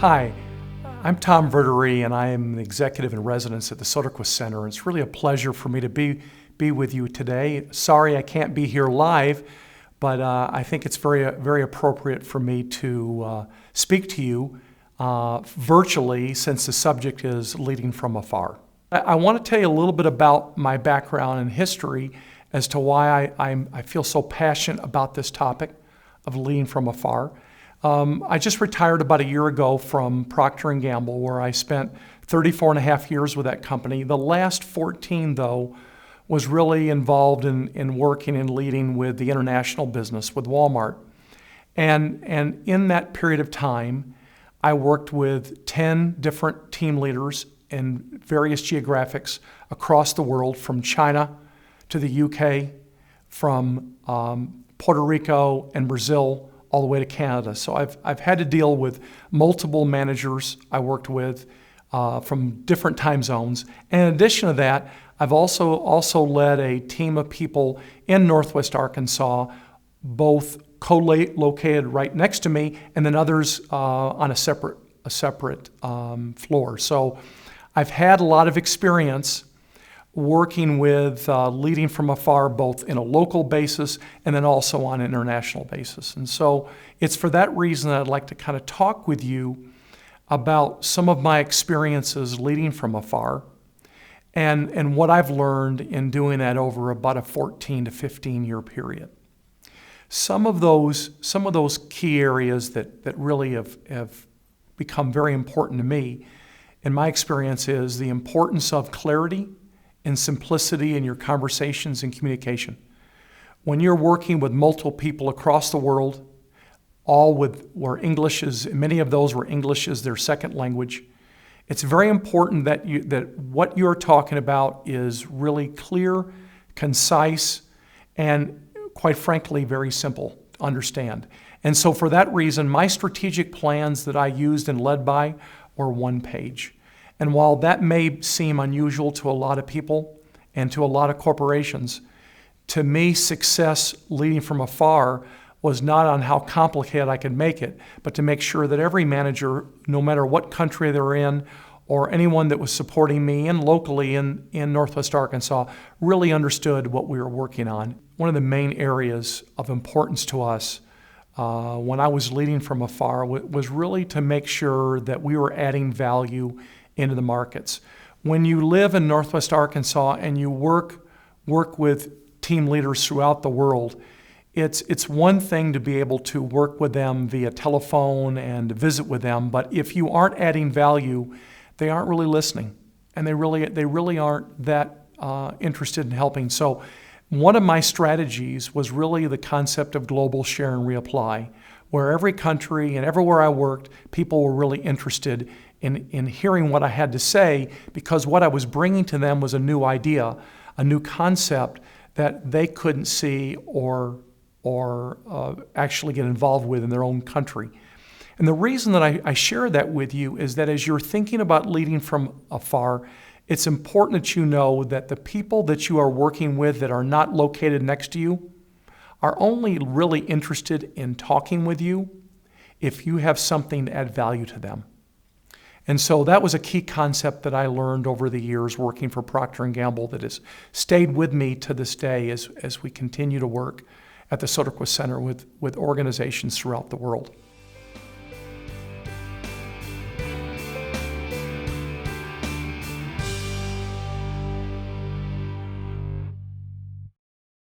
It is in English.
Hi, I'm Tom Verdery, and I am the executive in residence at the Soderquist Center. It's really a pleasure for me to be with you today. Sorry I can't be here live, but I think it's very appropriate for me to speak to you virtually, since the subject is leading from afar. I want to tell you a little bit about my background and history as to why I feel so passionate about this topic of leading from afar. I just retired about a year ago from Procter & Gamble, where I spent 34 and a half years with that company. The last 14, though, was really involved in working and leading with the international business with Walmart. And in that period of time, I worked with 10 different team leaders in various geographics across the world, from China to the UK, from Puerto Rico and Brazil, all the way to Canada. So I've had to deal with multiple managers I worked with from different time zones. And in addition to that, I've also led a team of people in Northwest Arkansas, both co-located right next to me, and then others on a separate floor. So I've had a lot of experience working with leading from afar, both in a local basis and then also on an international basis. And so it's for that reason that I'd like to kind of talk with you about some of my experiences leading from afar and what I've learned in doing that over about a 14 to 15 year period. Some of those key areas that really have become very important to me, in my experience, is the importance of clarity and simplicity in your conversations and communication. When you're working with multiple people across the world, where English is, many of those where English is their second language, it's very important that what you're talking about is really clear, concise, and quite frankly, very simple to understand. And so for that reason, my strategic plans that I used and led by were one page. And while that may seem unusual to a lot of people and to a lot of corporations, to me, success leading from afar was not on how complicated I could make it, but to make sure that every manager, no matter what country they're in, or anyone that was supporting me and locally in Northwest Arkansas, really understood what we were working on. One of the main areas of importance to us when I was leading from afar was really to make sure that we were adding value into the markets. When you live in Northwest Arkansas and you work with team leaders throughout the world, it's one thing to be able to work with them via telephone and visit with them, but if you aren't adding value, they aren't really listening, and they really aren't that interested in helping. So one of my strategies was really the concept of global share and reapply, where every country and everywhere I worked, people were really interested in hearing what I had to say, because what I was bringing to them was a new idea, a new concept that they couldn't see or actually get involved with in their own country. And the reason that I share that with you is that as you're thinking about leading from afar, it's important that you know that the people that you are working with that are not located next to you are only really interested in talking with you if you have something to add value to them. And so that was a key concept that I learned over the years working for Procter & Gamble that has stayed with me to this day as we continue to work at the Soderquist Center with organizations throughout the world.